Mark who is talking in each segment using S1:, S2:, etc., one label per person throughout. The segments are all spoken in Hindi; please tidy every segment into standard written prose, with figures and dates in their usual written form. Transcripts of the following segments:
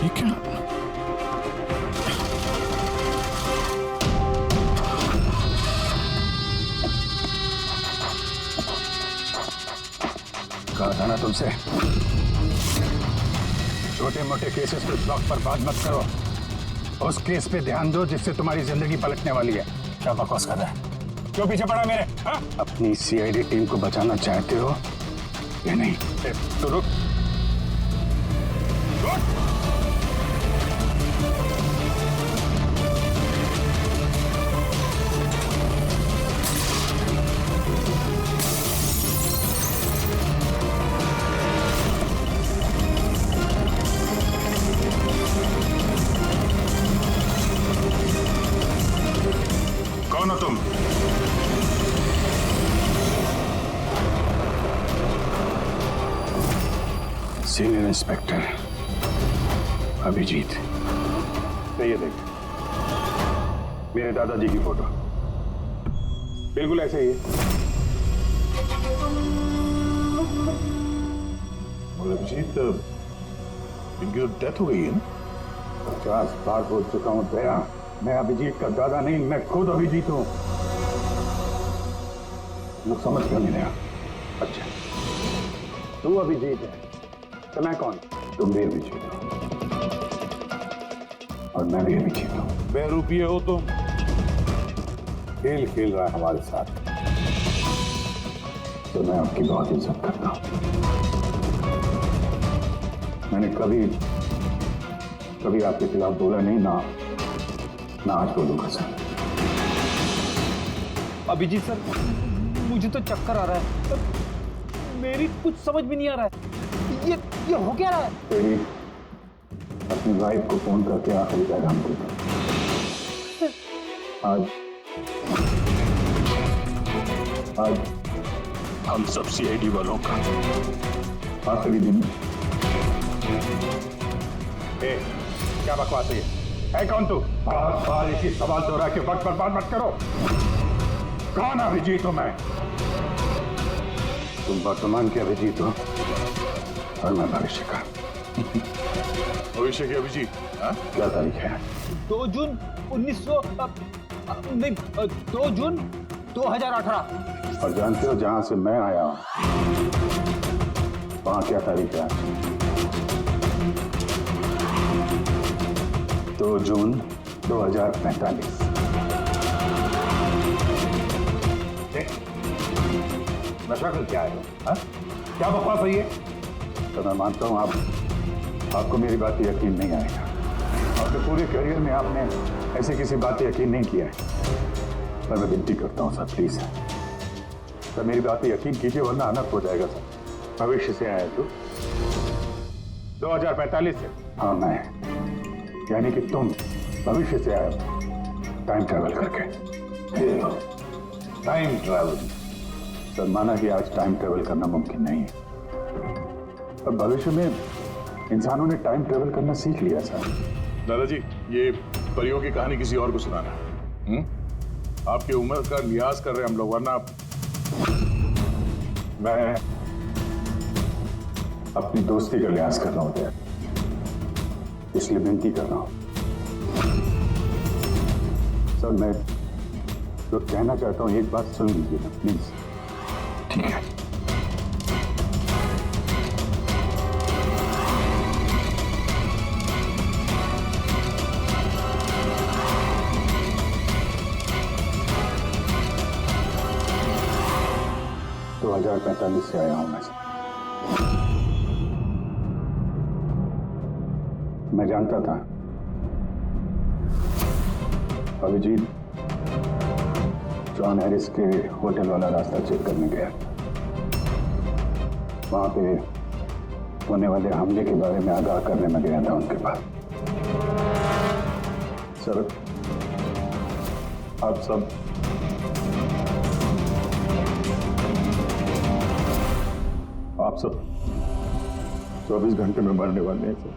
S1: ये क्या? कहा था ना तुमसे, छोटे मोटे केसेस पे ब्लॉक पर बात मत करो, उस केस पे ध्यान दो जिससे तुम्हारी जिंदगी पलटने वाली है। क्या बकवास कर रहा है? क्यों पीछे पड़ा मेरे? हा? अपनी सीआईडी टीम को बचाना चाहते हो या नहीं? तो रुक। कौन हो तुम? Senior inspector Abhijeet. ये देख, मेरे दादाजी की फोटो बिल्कुल ऐसे ही है।
S2: और अभिजीत, इनकी तो डेथ हो गई है ना?
S1: 50 बार बोल चुका हूं दया, मैं अभिजीत का दादा नहीं, मैं खुद अभिजीत हूं। लोग समझ क्यों नहीं रहा? अच्छा, तू अभिजीत है तो मैं कौन? तुम भी अभिजीत हो और मैं भी अभिजीत हूं।
S2: बेरुपये हो तुम। खेल खेल रहा है हमारे साथ।
S1: तो मैं आपकी बहुत इज्जत करता हूं। मैंने कभी आपके खिलाफ बोला नहीं, ना आज बोलूंगा सर।
S3: अभिजीत सर, मुझे तो चक्कर आ रहा है, मेरी कुछ समझ भी नहीं आ रहा है। ये हो क्या रहा है?
S1: तेरी अपनी वाइफ को फोन करके आखिरी पैगाम देता। आज हम सब सीआईडी वालों का आखिरी दिन। क्या बकवास है ये? है कौन तू? बार एक ही सवाल दोहरा के वक्त बर्बाद मत करो। कौन अभिजीत हूं मैं? तुम वर्तमान के अभिजीत हो और मैं भविष्य का।
S2: भविष्य के अभिजीत?
S1: क्या तारीख है?
S3: 2 जून 2 जून 2018।
S1: और जानते हो जहां से मैं आया हूं वहां क्या तारीख है? 2 जून 2045। नशा कर क्या है? क्या बकवास है ये? तो मैं मानता हूं आपको मेरी बात पे यकीन नहीं आएगा। आपके पूरे करियर में आपने ऐसे किसी बात पे यकीन नहीं किया है। पर मैं विनती करता हूं सर, प्लीज सर मेरी बात पे यकीन कीजिए वरना अनर्थ हो जाएगा सर। भविष्य से आया तू? 2045 से? हाँ मैं, यानी कि तुम भविष्य से आए टाइम ट्रैवल करके।
S2: Time travel?
S1: सर माना कि आज टाइम ट्रैवल करना मुमकिन नहीं है, पर भविष्य में इंसानों ने टाइम ट्रैवल करना सीख लिया सर।
S2: दादाजी, ये परियों की कहानी किसी और को सुनाना। आपकी उम्र का लिहाज कर रहे हैं हम लोग, वरना
S1: मैं अपनी दोस्ती का लिहाज कर रहा हूं, इसलिए विनती कर रहा हूं सर। मैं जो कहना चाहता हूं एक बात सुन लीजिए ना प्लीज। ठीक है। तो 2045 से आया हूं मैं जानता था अभिजीत जॉन हैरिस के होटल वाला रास्ता चेक करने गया। वहां पे होने वाले हमले के बारे में आगाह करने में गया था उनके पास। सर आप सब 24 घंटे में मरने वाले हैं सर।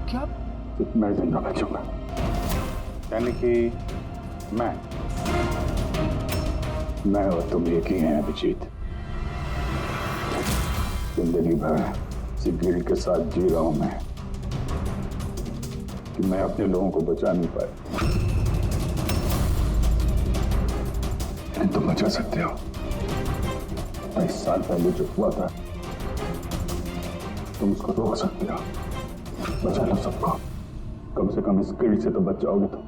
S3: क्या?
S1: मैं जिंदा बचूंगा, यानी कि मैं और तुम एक ही हैं अभिजीत। जिंदगी भर इसी गिल्ट के साथ जी रहा हूं मैं कि मैं अपने लोगों को बचा नहीं पाया। लेकिन तुम बचा सकते हो। 22 साल पहले जो हुआ था तुम उसको रोक सकते हो। बचा लो सबको, कम से कम इस गिल्ट से तो बच जाओगे तुम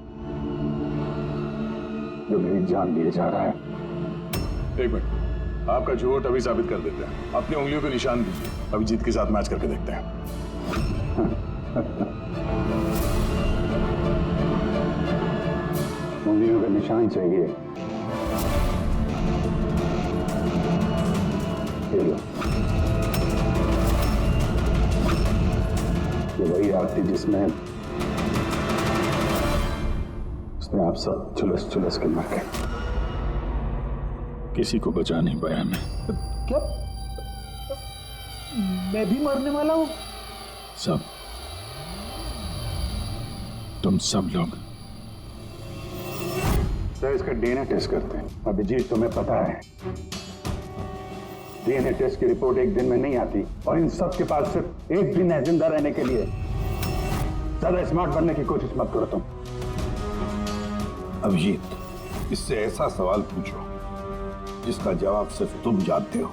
S1: जो मेरी जान लिए जा रहा है।
S2: एक मिनट, आपका झूठ अभी साबित कर देते हैं। अपनी उंगलियों को निशान दीजिए, अभिजीत के साथ मैच करके देखते हैं।
S1: उंगलियों का निशान चाहिए? खेलो। ये वही आती जिसमें आप सब चुलस चुलस के मर गए।
S2: किसी को बचा नहीं पाया मैं।
S3: क्या मैं भी मरने वाला हूं?
S2: सब, तुम सब लोग।
S1: सर, इसका डीएनए टेस्ट करते हैं। अभिजीत, तुम्हें पता है डीएनए टेस्ट की रिपोर्ट एक दिन में नहीं आती और इन सब के पास सिर्फ एक दिन है जिंदा रहने के लिए। ज्यादा स्मार्ट बनने की कोशिश मत करो तुम।
S4: अभिजीत, इससे ऐसा सवाल पूछो जिसका जवाब सिर्फ तुम जानते हो।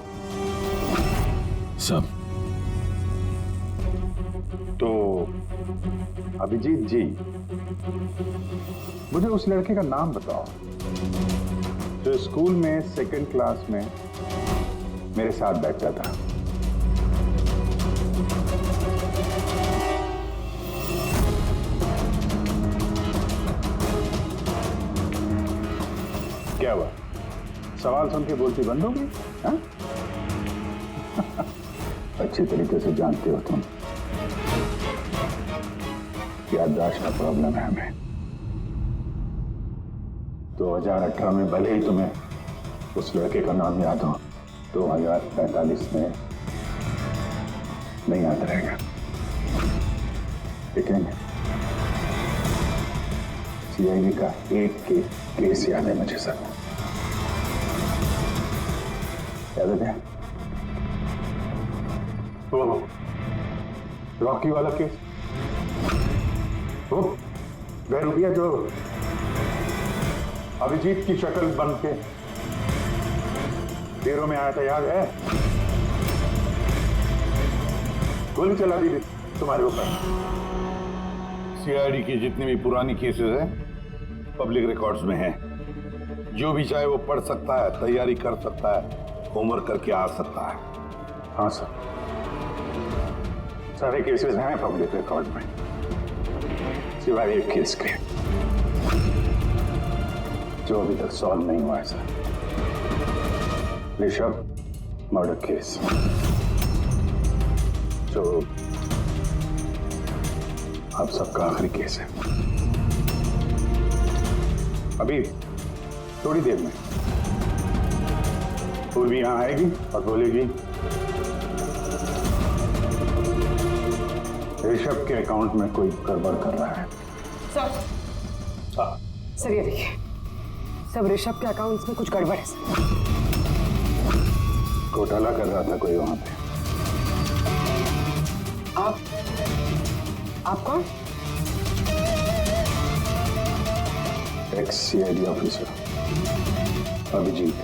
S2: सब।
S1: तो अभिजीत जी, मुझे उस लड़के का नाम बताओ जो स्कूल में सेकंड क्लास में मेरे साथ बैठता था। क्या हुआ? सवाल सुन के बोलती बंद हो गई? हाँ? अच्छी तरीके से जानते हो तुम, याददाश्त का प्रॉब्लम है हमें। 2018 में भले ही तुम्हें उस लड़के का नाम याद हो, 2045 में नहीं याद रहेगा। लेकिन सीआईडी का एक केस याद है मुझे सर। याद है क्या? वो रॉकी वाला केस, वो बहरूपिया जो अभिजीत की शक्ल बन के डेरों में आया था, याद है? गोली चला दी तुम्हारे ऊपर।
S4: सीआईडी की जितनी भी पुरानी केसेस हैं पब्लिक रिकॉर्ड्स में हैं। जो भी चाहे वो पढ़ सकता है, तैयारी कर सकता है, होमवर्क करके आ सकता है।
S1: हाँ सर, सारे केसेस हैं पब्लिक रिकॉर्ड में सिवाय एक केस के जो अभी तक सॉल्व नहीं हुआ है सर। ऋषभ मर्डर केस, जो आप सबका आखिरी केस है। अभी थोड़ी देर में पूर्वी यहां आएगी और बोलेगी ऋषभ के अकाउंट में कोई गड़बड़ कर रहा है।
S5: सर ये देखिए, सब ऋषभ के अकाउंट्स में कुछ गड़बड़ है सर।
S1: घोटाला कर रहा था कोई वहां पे।
S5: आप कौन?
S1: एक्स सीआईडी ऑफिसर अभिजीत,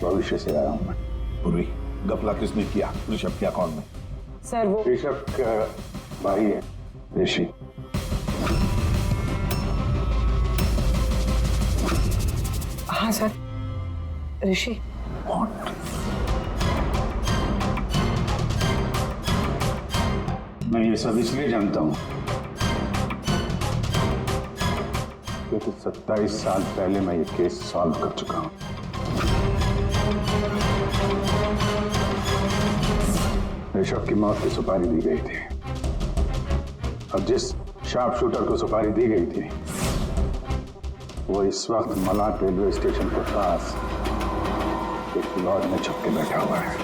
S1: भविष्य से आया हूं मैं।
S4: पूर्वी, गफला किसने किया ऋषभ के अकाउंट में?
S5: सर वो
S1: ऋषभ का भाई है ऋषि।
S5: हाँ सर, ऋषि।
S1: मैं ये सब इसलिए जानता हूं क्योंकि 27 साल पहले मैं ये केस सॉल्व कर चुका हूं। ऋषभ की मौत की सुपारी दी गई थी। अब जिस शार्प शूटर को सुपारी दी गई थी वो इस वक्त मलाड रेलवे स्टेशन के पास एक लॉज में छुप के बैठा हुआ है।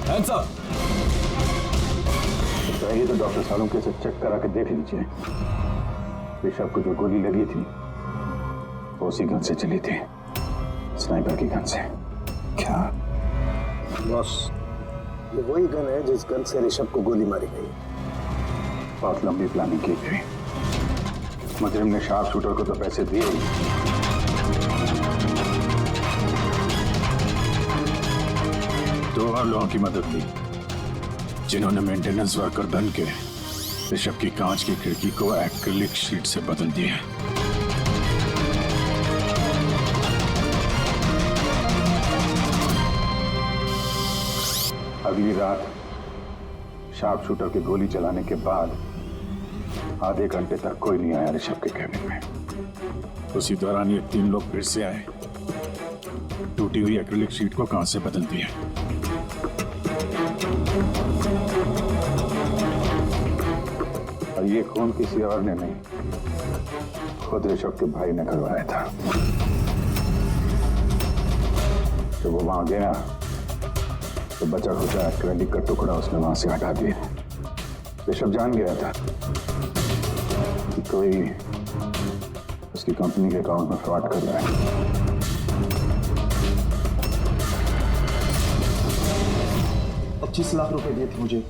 S3: Hands up!
S1: चाहिए तो डॉक्टर सालुंके से चेक करा के देख लीजिए। ऋषभ को जो गोली लगी थी वो उसी गन से चली थी, स्नाइपर की गन से।
S4: क्या?
S6: बॉस, ये वही गन है जिस गन से ऋषभ को गोली मारी गई।
S1: बहुत लंबी प्लानिंग की गई। मुजरिम ने शार्प शूटर को तो पैसे दिए ही,
S2: 2 और लोगों की मदद ली जिन्होंने मेंटेनेंस वर्कर बन के ऋषभ की कांच की खिड़की को एक्रिलिक शीट से बदल दिया।
S1: अगली रात शार्प शूटर की गोली चलाने के बाद आधे घंटे तक कोई नहीं आया ऋषभ के कैबिन में।
S2: उसी दौरान ये 3 लोग फिर से आए, टूटी हुई एक्रिलिक शीट को कांच से बदल दिया।
S1: और ये खून किसी और ने नहीं, खुद ऋषभ के भाई ने करवाया था। जब वो वहां गया तो बचा खुचा एक्रिलिक का टुकड़ा उसने वहां से हटा दिया। ऋषभ जान गया था कि कोई उसकी कंपनी के अकाउंट में फ्रॉड कर रहा है।
S6: 25 लाख रुपए दिए थे मुझे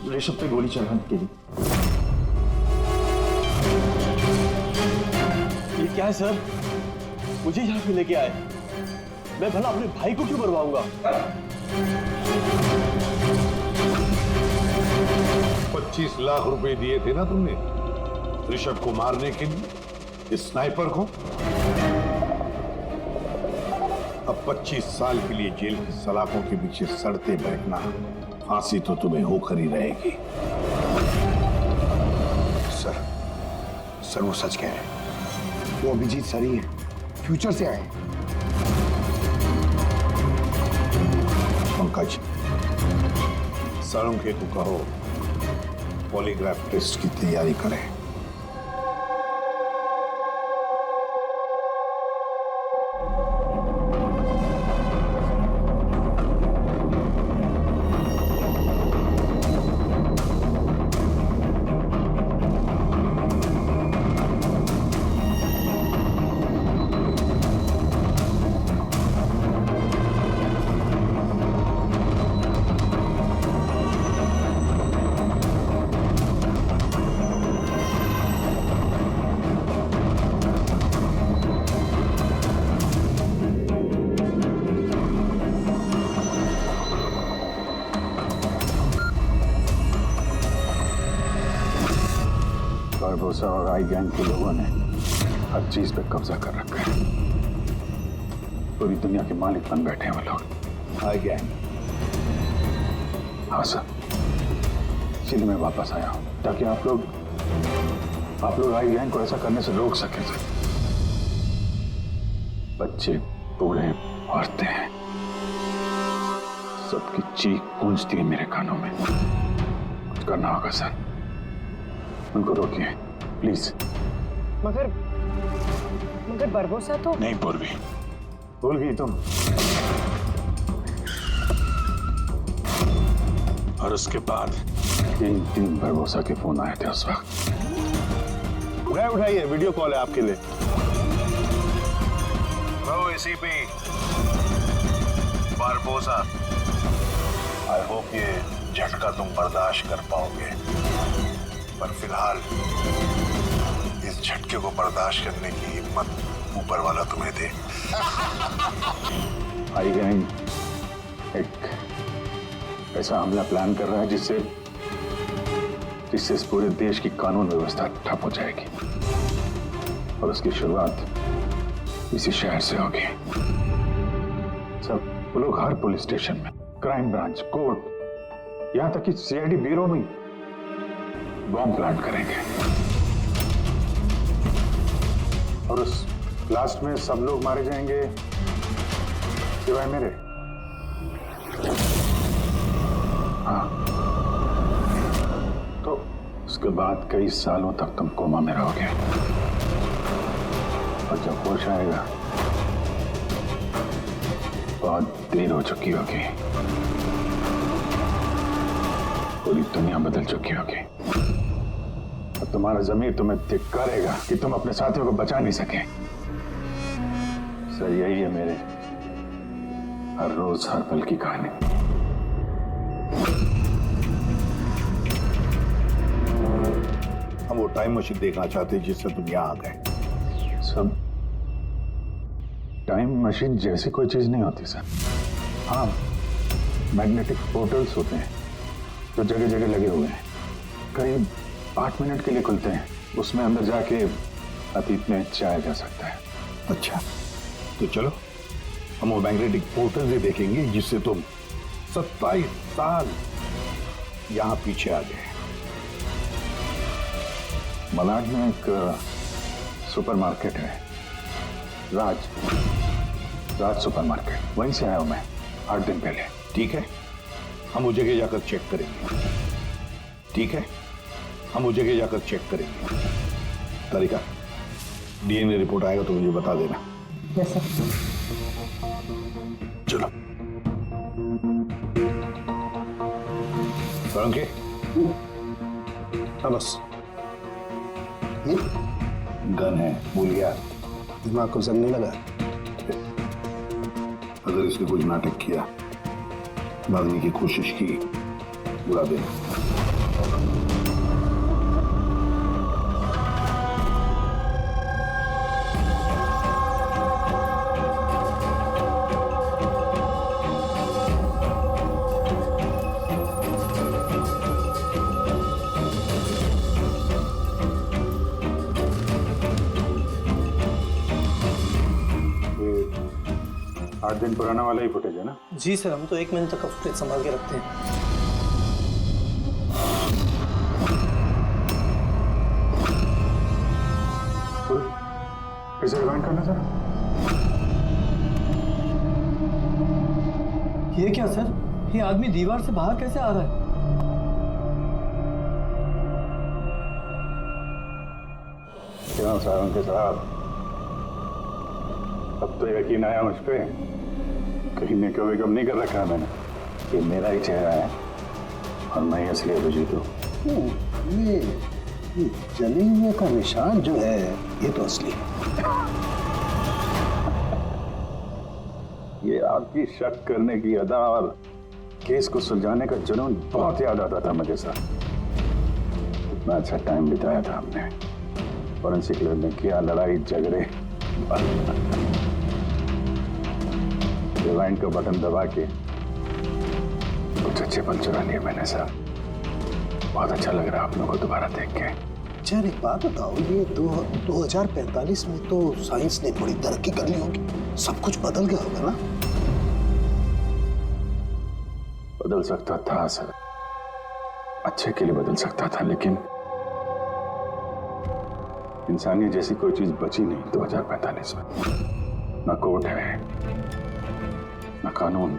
S6: ऋषभ पे गोली चलाने के लिए।
S7: ये क्या है सर? मुझे यहाँ क्यों लेके आए? मैं भला अपने भाई को क्यों मरवाऊंगा?
S4: 25 लाख रुपए दिए थे ना तुमने ऋषभ को मारने के लिए, इस स्नाइपर को। अब 25 साल के लिए जेल की सलाखों के पीछे सड़ते बैठना, फांसी तो तुम्हें होकर ही रहेगी।
S6: सर वो सच कह रहे हैं। वो अभिजीत सर ही है, फ्यूचर से आए हैं।
S4: पंकज, सालुंके को कहो पॉलीग्राफ टेस्ट की तैयारी करें।
S1: बारबोसा और आई गैंग के लोगों ने हर चीज पे कब्जा कर रखा है। पूरी दुनिया के मालिक बन बैठे हैं वो लोग।
S4: आई गैंग?
S1: हाँ सर, इसीलिए मैं वापस आया हूँ ताकि आप लोग आई गैंग को ऐसा करने से रोक सके सर। बच्चे, बूढ़े, औरतें, सबकी चीख गूंजती है मेरे कानों में। कुछ करना होगा सर, उनको रोकिए प्लीज।
S5: मगर बारबोसा तो।
S2: नहीं पूर्वी,
S1: भूल गई तुम?
S2: और उसके बाद
S1: 3 बारबोसा के फोन आए थे उस वक्त।
S7: उठाइए, वीडियो कॉल है आपके लिए।
S4: एसीपी बारबोसा, आई होप ये झटका तुम बर्दाश्त कर पाओगे, पर फिलहाल इस झटके को बर्दाश्त करने की हिम्मत ऊपर वाला तुम्हें दे।
S1: आई गैंग एक ऐसा हमला प्लान कर रहा है जिससे इस पूरे देश की कानून व्यवस्था ठप हो जाएगी और उसकी शुरुआत इसी शहर से होगी। सब वो लोग हर पुलिस स्टेशन में, क्राइम ब्रांच, कोर्ट, यहां तक कि सीआईडी ब्यूरो में बॉम्ब प्लांट करेंगे और उस ब्लास्ट में सब लोग मारे जाएंगे सिवाय मेरे। हाँ, तो उसके बाद कई सालों तक तुम कोमा में रहोगे और जब होश आएगा बहुत देर हो चुकी होगी।
S2: पूरी दुनिया बदल चुकी होगी। अब तुम्हारा जमीर तुम्हें धिक्कारेगा कि तुम अपने साथियों को बचा नहीं सके। सर यही है मेरे हर रोज हर पल की कहानी।
S4: हम वो टाइम मशीन देखना चाहते हैं जिससे तुम यहाँ आ गए।
S2: सब टाइम मशीन जैसी कोई चीज नहीं होती सर। हाँ, मैग्नेटिक पोर्टल्स होते हैं जो जगह जगह लगे हुए हैं, करीब 8 मिनट के लिए खुलते हैं। उसमें अंदर जाके अतीत में जाया जा सकता है।
S4: अच्छा, तो चलो हम वो मैग्नेटिक पोर्टल भी देखेंगे जिससे तुम 27 साल यहाँ पीछे आ गए।
S2: मलाड में एक सुपरमार्केट है, राज सुपरमार्केट, वहीं से आया हूं मैं 8 दिन पहले।
S4: ठीक है, हम वो जगह जाकर चेक करेंगे। ठीक है, हम वो जगह जाकर चेक करेंगे। तारिका, डीएनए रिपोर्ट आएगा तो मुझे बता देना।
S5: Yes sir.
S4: चलो सोलंकी,
S6: हाँ बस, ये
S4: गन है, भूल गया।
S6: दिमाग को जंग नहीं लगा।
S4: अगर इसने कुछ नाटक किया, भागने की कोशिश की, बुरा देना।
S2: ये 8 दिन पुराना वाला ही फुटेज है ना?
S3: जी सर, हम तो 1 महीने तक का फुटेज संभाल के रखते हैं।
S2: फिर से रिवाइंड करना सर।
S3: ये क्या सर? ये आदमी दीवार से बाहर कैसे आ रहा है?
S2: क्यों सारंग साहब, अब तो यकीन आया मुझ पे। कहीं ने कभी कम नहीं कर रखा है मैंने। ये मेरा ही चेहरा है और मैं ही असली अभिजीत हूँ।
S6: ये जले हुए का निशान जो है ये तो असली है।
S2: ये आपकी शक करने की अदा और केस को सुलझाने का जुनून बहुत याद आता था मुझे सर। इतना अच्छा टाइम बिताया था हमने फॉरेंसिक लैब में, किया लड़ाई झगड़े, रिवाइंड का बटन दबा के कुछ अच्छे पल चुरा लिए मैंने सर। बहुत अच्छा लग रहा है आप लोगों को दोबारा देख के।
S6: चल एक बात बताओ, ये 2045 में तो साइंस ने बड़ी तरक्की कर ली होगी, सब कुछ बदल गया होगा ना?
S2: बदल सकता था सर, अच्छे के लिए बदल सकता था, लेकिन इंसानियत जैसी कोई चीज बची नहीं 2045 में। न कोर्ट है, न कानून,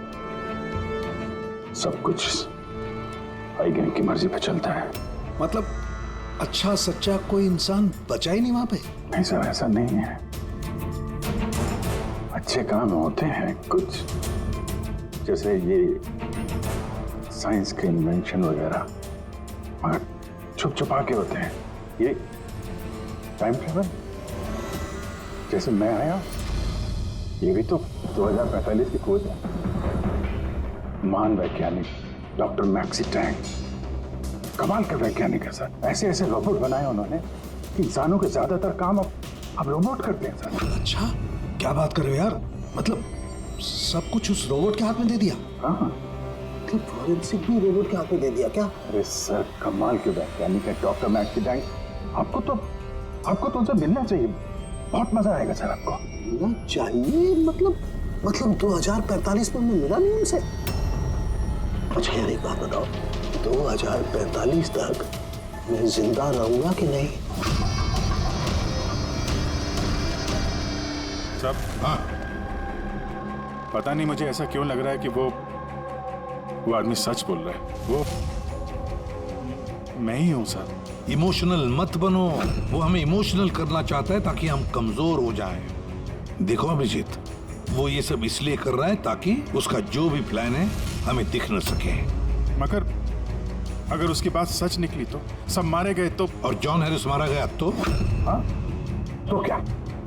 S2: सब कुछ हाई गैंग की मर्जी पे चलता है।
S6: मतलब अच्छा सच्चा कोई इंसान बचा ही नहीं वहां पे?
S2: नहीं सर, ऐसा नहीं है। अच्छे काम होते हैं कुछ, जैसे ये साइंस के इन्वेंशन वगैरह, मगर छुप छुपा के होते हैं। ये टाइम ट्रेवल, जैसे मैं आया, ये भी तो 2045 की खोज है। महान वैज्ञानिक डॉक्टर मैक्सी टैंक, कमाल के वैज्ञानिक है सर। ऐसे ऐसे रोबोट बनाए उन्होंने कि इंसानों के ज्यादातर काम अब रोबोट करते हैं सर।
S6: अच्छा, क्या बात कर रहे हो यार? मतलब सब कुछ उस रोबोट के हाथ में दे दिया?
S2: हाँ,
S6: मतलब फॉरेंसिक भी रोबोट के हाथ में दे दिया क्या?
S2: अरे सर, कमाल के वैज्ञानिक है डॉक्टर मैक्सी टैंक। आपको तो उनसे मिलना चाहिए, बहुत मजा आएगा सर आपको।
S6: मिलना चाहिए? मतलब 2045 में मैं मिला नहीं उनसे? अच्छा यार एक बात बताओ, 2045 तक मैं जिंदा रहूंगा कि नहीं?
S2: सब हाँ, पता नहीं मुझे ऐसा क्यों लग रहा है कि वो आदमी सच बोल रहा है। वो मैं ही हूं सर।
S8: इमोशनल मत बनो, वो हमें इमोशनल करना चाहता है ताकि हम कमजोर हो जाएं। देखो अभिजीत, वो ये सब इसलिए कर रहा है ताकि उसका जो भी प्लान है हमें दिख न सके।
S2: मगर
S9: अगर उसकी बात सच निकली तो सब मारे गए तो?
S8: और जॉन हैरिस मारा गया तो?
S1: हाँ तो क्या?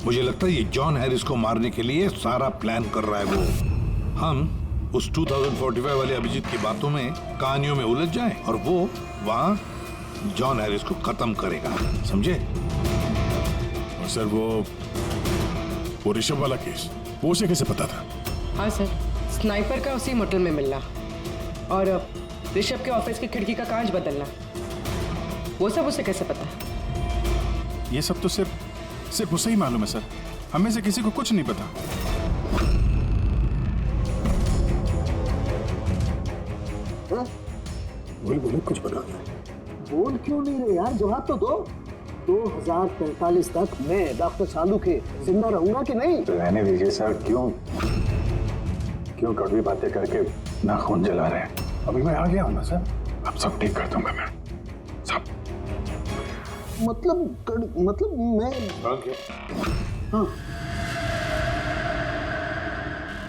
S8: मुझे लगता है ये जॉन हैरिस को मारने के लिए सारा प्लान कर रहा है वो। हम उस 2045 वाले अभिजीत की बातों में, कहानियों में उलझ जाएं और वो वहां जॉन हैरिस को खत्म करेगा, समझे?
S9: और सर वो ऋषभ वाला केस, वो उसे कैसे पता था?
S5: हाँ सर, स्नाइपर का उसी मोटल में मिलना और ऋषभ के ऑफिस की खिड़की का कांच बदलना, वो सब उसे कैसे पता?
S9: ये सब तो सिर्फ उसे ही मालूम है सर, हमें से किसी को कुछ नहीं पता।
S6: बोल कुछ बता दो। बोल क्यों नहीं रहे यार, जवाब तो दो। 2045 तक मैं डॉक्टर सालू के जिंदा रहूंगा कि नहीं?
S2: तो रहने दीजिए सर, क्यों कड़वी बातें करके नाखून जला रहे हैं? अभी मैं आ गया हूँ ना सर, अब सब ठीक कर दूंगा मैं, सब।
S6: मतलब मैं हाँ,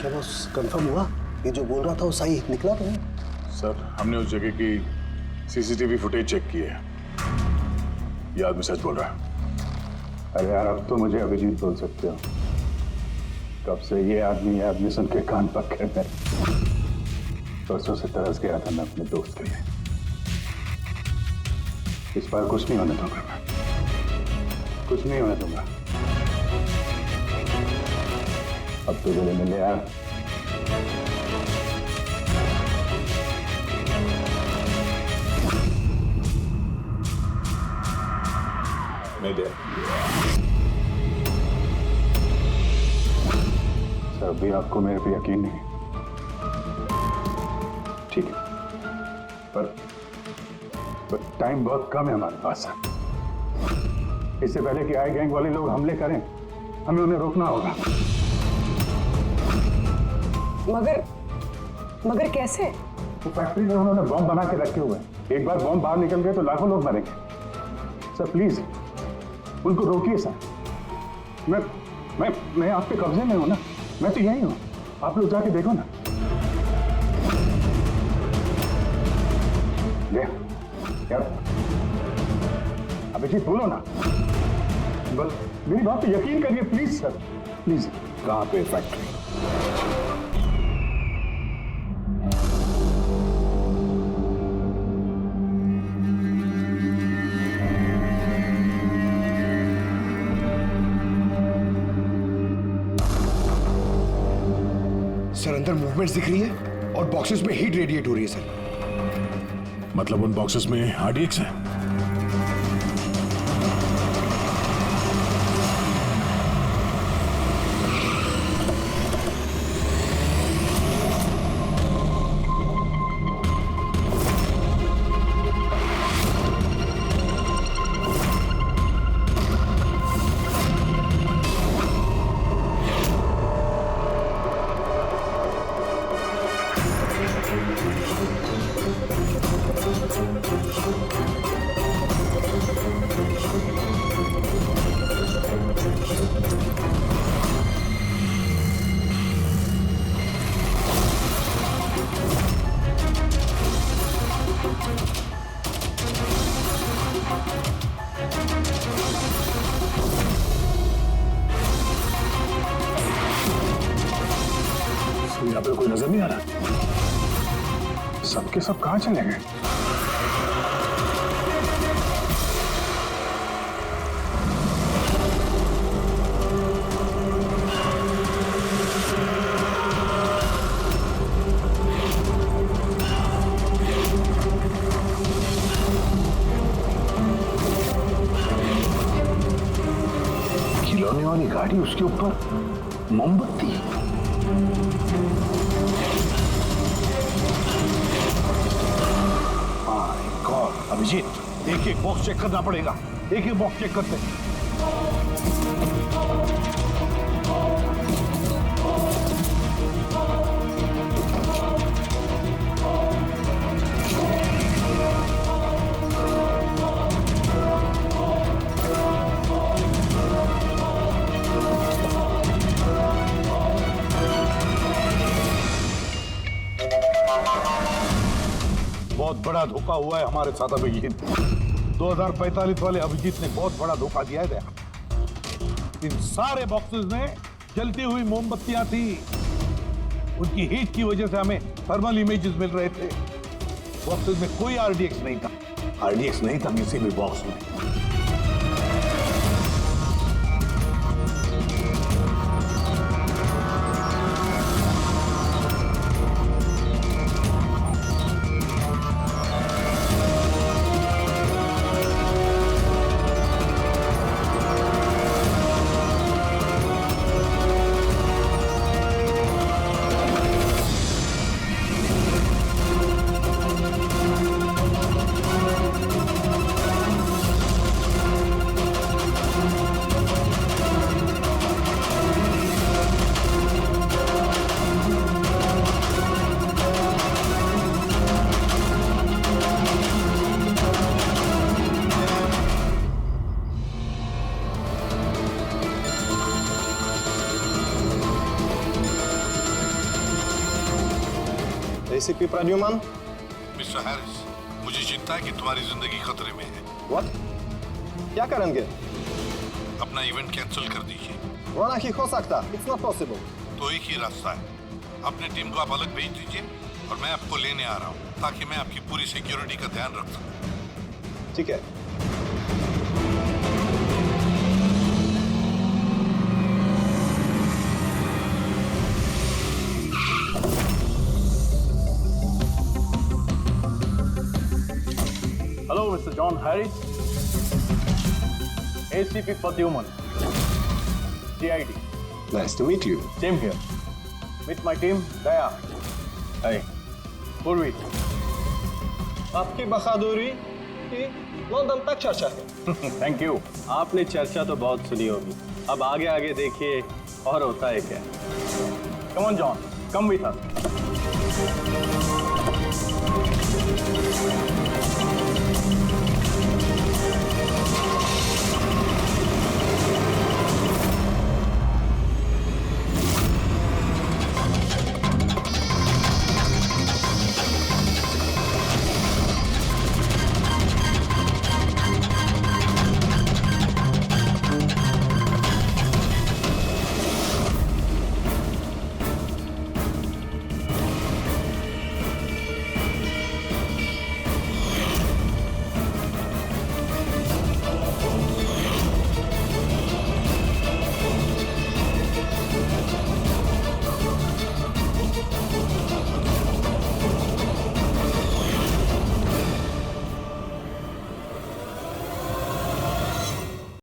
S6: क्या वो कंफर्म हुआ? ये जो बोल रहा था वो सही निकला तो नहीं?
S9: सर हमने उस जगह की सीसीटीवी फुटेज चेक की है, ये आदमी सच बोल रहा है।
S2: अरे यार अब तो मुझे अभिजीत बोल सकते हो, कब से ये आदमी सुन के कान पक्के में। परसों से तरस गया था मैं अपने दोस्त के लिए। इस बार कुछ नहीं होने दूंगा मैं, कुछ नहीं होने दूंगा। अब तो गले मिले यार।
S9: नहीं दे
S2: सर, अभी आपको मेरे पे यकीन नहीं, ठीक है, पर टाइम बहुत कम है हमारे पास। इससे पहले कि आई गैंग वाले लोग हमले करें, हमें उन्हें रोकना होगा।
S5: मगर कैसे?
S2: वो फैक्ट्री में उन्होंने बॉम्ब बना के रखे हुए हैं, एक बार बॉम्ब बाहर निकल गए तो लाखों लोग मरेंगे। सर प्लीज उनको रोकिए सर। मैं आपके कब्जे में हूं ना, मैं तो यही हूं, आप लोग जाके देखो ना। यार अभिजीत बोलो ना, बस मेरी बात पे यकीन करिए प्लीज सर, प्लीज।
S8: कहाँ पे फैक्ट्री?
S10: सर अंदर मूवमेंट्स दिख रही है और बॉक्सेस में हीट रेडिएट हो रही है सर।
S9: मतलब उन बॉक्सेस में RDX है?
S2: यहाँ पे कोई नजर नहीं आ रहा, सबके सब कहाँ चले गए? खिलौने वाली गाड़ी, उसके ऊपर मोमबत्ती।
S8: अभिजीत एक एक बॉक्स चेक करना पड़ेगा, एक एक बॉक्स चेक करते हैं। बहुत बड़ा धोखा हुआ है हमारे साथ अभिजीत। 2045 वाले अभिजीत ने बहुत बड़ा धोखा दिया है दया। इन सारे बॉक्सेस में जलती हुई मोमबत्तियां थी। उनकी हीट की वजह से हमें थर्मल इमेजेस मिल रहे थे। बॉक्सेस में कोई आरडीएक्स नहीं था। आरडीएक्स नहीं था किसी भी बॉक्स में।
S7: एसीपी प्रद्युमन।
S8: मिस्टर हैरिस, मुझे चिंता है कि तुम्हारी जिंदगी खतरे में है।
S7: व्हाट? क्या करेंगे?
S8: अपना इवेंट कैंसिल कर दीजिए।
S7: वो नहीं हो सकता। It's not possible.
S8: तो एक ही रास्ता है, अपनी टीम को आप अलग भेज दीजिए और मैं आपको लेने आ रहा हूँ ताकि मैं आपकी पूरी सिक्योरिटी का ध्यान रख सकूं।
S7: ठीक है।
S3: Hello, Mr. John Harris. ACP Pradyuman. CID.
S6: Nice to meet you.
S3: Same here. Meet my team, Daya. Hi. Purvi.
S7: आपकी बहादुरी की लंदन तक चर्चा है।
S3: Thank you.
S7: आपने चर्चा तो बहुत सुनी होगी। अब आगे आगे देखिए और होता है क्या।
S3: Come on, John. Come with us.